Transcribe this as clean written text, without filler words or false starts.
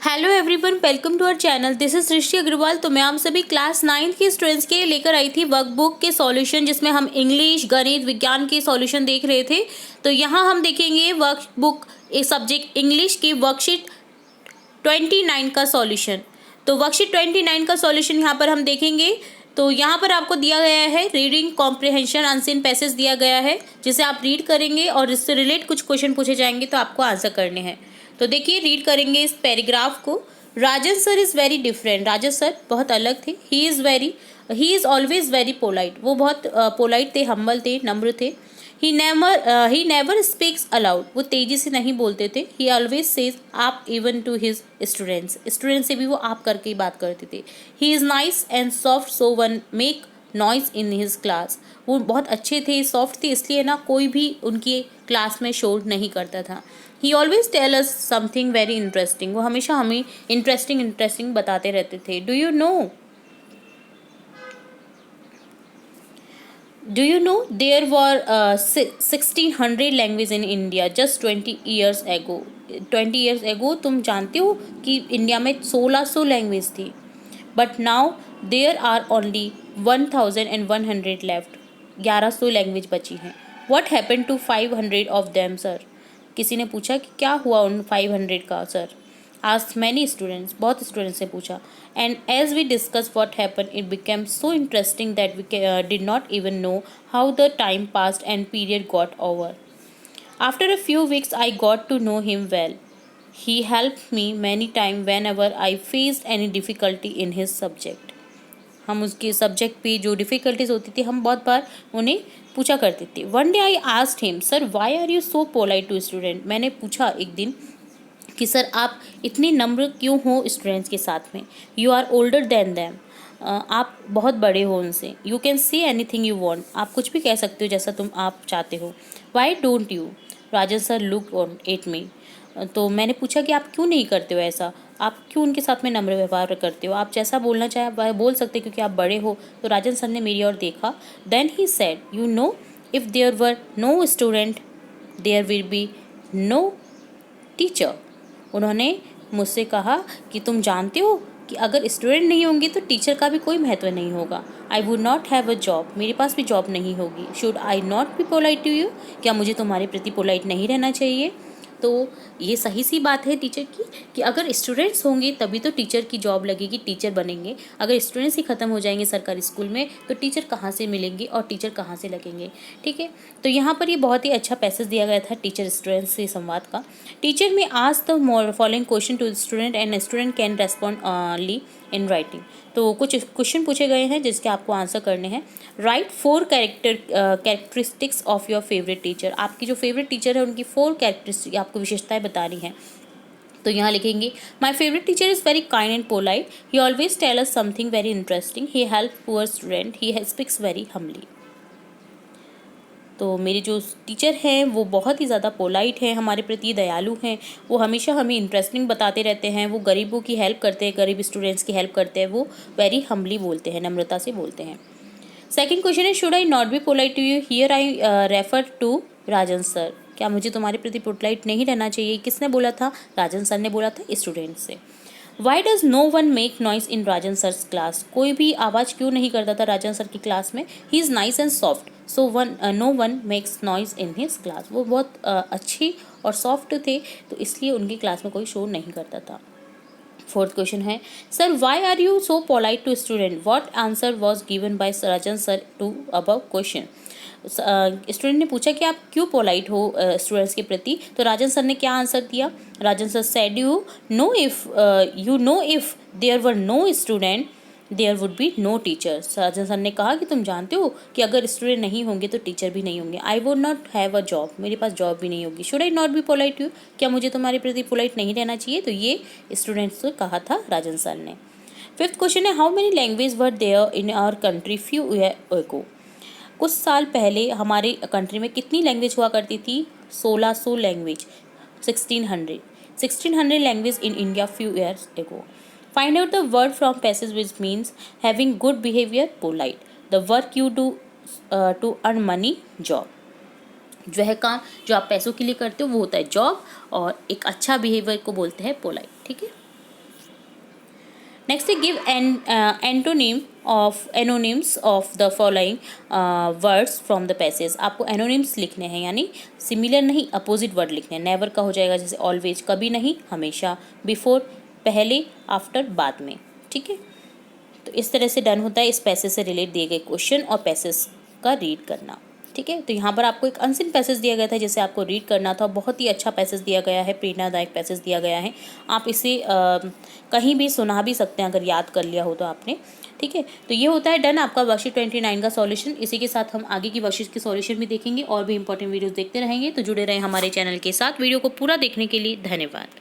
Hello everyone, welcome to our channel. This is Srishti Agarwal. तो मैं आप सभी क्लास 9th के स्टूडेंट्स के लेकर आई थी वर्कबुक के सॉल्यूशन, जिसमें हम इंग्लिश, गणित, विज्ञान के सॉल्यूशन देख रहे थे। तो यहाँ हम देखेंगे वर्कबुक सब्जेक्ट इंग्लिश की वर्कशीट 29 का सॉल्यूशन। तो वर्कशीट 29 का सॉल्यूशन यहाँ पर हम देखेंगे। तो यहाँ पर आपको दिया गया है रीडिंग कॉम्प्रिहेंशन अनसीन पैसेज दिया गया है, जिसे आप रीड करेंगे और इससे रिलेट कुछ क्वेश्चन पूछे जाएंगे तो आपको आंसर करने हैं। तो देखिए, रीड करेंगे इस पैराग्राफ को। Rajan sir is very different. Rajan sir बहुत अलग थे। He is always very polite. वो बहुत पोलाइट थे, हम्बल थे, नम्र थे। He never speaks aloud. वो तेजी से नहीं बोलते थे। ही ऑलवेज सेज आप even to his students. Student से भी वो आप करके ही बात करते थे। He is nice and soft so one make noise in his class. वो बहुत अच्छे थे, सॉफ्ट थे, इसलिए ना कोई भी उनकी क्लास में शोर नहीं करता था। He always tell us something very interesting. वो हमेशा हमें इंटरेस्टिंग बताते रहते थे। Do you know there were 1600 languages in India just 20 years ago? 20 years ago तुम जानते हो कि इंडिया में 1600 लैंग्वेज थी। But now there are only 1100 left. 1100 language बची हैं। What happened to 500 of them, sir? किसी ने पूछा कि क्या हुआ उन 500 का, सर। Asked many students, बहुत स्टूडेंट्स ने पूछा। And as we discussed what happened, it became so interesting that we did not even know how the time passed and period got over. After a few weeks, I got to know him well. He helped me many times whenever I faced any difficulty in his subject. हम उसके subject पे जो difficulties होती थी, हम बहुत बार उन्हें पूछा करते थे। One day I asked him, sir why are you so polite to student. मैंने पूछा एक दिन कि सर आप इतनी नम्र क्यों हो स्टूडेंट्स के साथ में। You are older than them. आप बहुत बड़े हो उनसे। You can say anything you want. आप कुछ भी कह सकते हो जैसा आप चाहते हो। Why don't you. Rajan sir look on at me. तो मैंने पूछा कि आप क्यों नहीं करते हो ऐसा, आप क्यों उनके साथ में नम्र व्यवहार करते हो, आप जैसा बोलना चाहे वह बोल सकते क्योंकि आप बड़े हो। तो राजन सर ने मेरी ओर देखा। Then he said, you know if there were no student there will be no teacher. उन्होंने मुझसे कहा कि तुम जानते हो कि अगर स्टूडेंट नहीं होंगे तो टीचर का भी कोई महत्व नहीं होगा। I would not have a job. मेरे पास भी जॉब नहीं होगी। Should I not be polite to you. क्या मुझे तुम्हारे प्रति पोलाइट नहीं रहना चाहिए। तो ये सही सी बात है टीचर की कि अगर स्टूडेंट्स होंगे तभी तो टीचर की जॉब लगेगी, टीचर बनेंगे। अगर स्टूडेंट्स ही ख़त्म हो जाएंगे सरकारी स्कूल में तो टीचर कहाँ से मिलेंगे और टीचर कहाँ से लगेंगे। ठीक है, तो यहाँ पर ये बहुत ही अच्छा पैसेज दिया गया था टीचर स्टूडेंट्स से संवाद का। टीचर में ask the following question to student and student can respond only in writing. तो कुछ क्वेश्चन पूछे गए हैं जिसके आपको आंसर करने हैं। Right 4 characteristics of your favourite teacher. आपकी जो फेवरेट टीचर है उनकी 4 कैरेक्टरिस्टिक आपको विशेषताएं बतानी हैं। तो यहाँ लिखेंगे, my favourite teacher is very kind and polite. He always tell us something very interesting. He help poor student. He speaks very humbly. तो मेरे जो टीचर हैं वो बहुत ही ज़्यादा पोलाइट हैं, हमारे प्रति दयालु हैं। वो हमेशा हमें इंटरेस्टिंग बताते रहते हैं। वो गरीबों की हेल्प करते हैं, गरीब स्टूडेंट्स की हेल्प करते हैं। वो वेरी हम्बली बोलते हैं, नम्रता से बोलते हैं। सेकंड क्वेश्चन है, should I not be polite to you. Here I refer to Rajan sir. क्या मुझे तुम्हारे प्रति पोलाइट नहीं रहना चाहिए। किसने बोला था। राजन सर ने बोला था स्टूडेंट से। Why does no one make noise in Rajan sir's class. कोई भी आवाज़ क्यों नहीं करता था राजन सर की क्लास में। He is nice and soft so no one makes noise in his class. वो बहुत अच्छी और सॉफ्ट थे तो इसलिए उनकी क्लास में कोई शोर नहीं करता था। फोर्थ क्वेश्चन है, sir why are you so polite to student. What answer was given by Rajan sir to above question. Student ने पूछा कि आप क्यों पोलाइट हो स्टूडेंट्स के प्रति। तो राजन सर ने क्या आंसर दिया। Rajan sir said, you know if there were no student there would be no teacher. Rajan sir ने कहा कि तुम जानते हो कि अगर स्टूडेंट नहीं होंगे तो टीचर भी नहीं होंगे। आई would not have a job. मेरे पास जॉब भी नहीं होगी। Should I not be polite you. क्या मुझे तुम्हारे प्रति पोलाइट नहीं रहना चाहिए। तो ये स्टूडेंट्स को कहा था राजन सर ने। फिफ्थ क्वेश्चन है, how many language were there in our country few year ago. कुछ साल पहले हमारे कंट्री में कितनी लैंग्वेज हुआ करती थी। 1600 language. 1600 language in India few years ago. Find out the word from passage which means having good behaviour, polite. The work you do to earn money, job. वह काम जो आप पैसों के लिए करते हो वो होता है जॉब, और एक अच्छा बिहेवियर को बोलते हैं पोलाइट। ठीक है। नेक्स्ट है give anonymous of the following words from the passage. आपको एनोनिम्स लिखने हैं, यानी सिमिलर नहीं अपोजिट वर्ड लिखने हैं। नेवर का हो जाएगा जैसे ऑलवेज, कभी नहीं हमेशा, बिफोर पहले, आफ्टर बाद में, ठीक है। तो इस तरह से डन होता है इस पैसेज से रिलेट दिए गए क्वेश्चन और पैसेज का रीड करना, ठीक है। तो यहाँ पर आपको एक अनसीन पैसेज दिया गया था जिसे आपको रीड करना था। बहुत ही अच्छा पैसेज दिया गया है, प्रेरणादायक पैसेज दिया गया है। आप इसे कहीं भी सुना भी सकते हैं अगर याद कर लिया हो तो आपने, ठीक है। तो ये होता है डन आपका वर्कशीट 29 का सॉल्यूशन। इसी के साथ हम आगे की वर्कशीट के सॉल्यूशन भी देखेंगे और भी इंपॉर्टेंट वीडियोस देखते रहेंगे। तो जुड़े रहें हमारे चैनल के साथ। वीडियो को पूरा देखने के लिए धन्यवाद।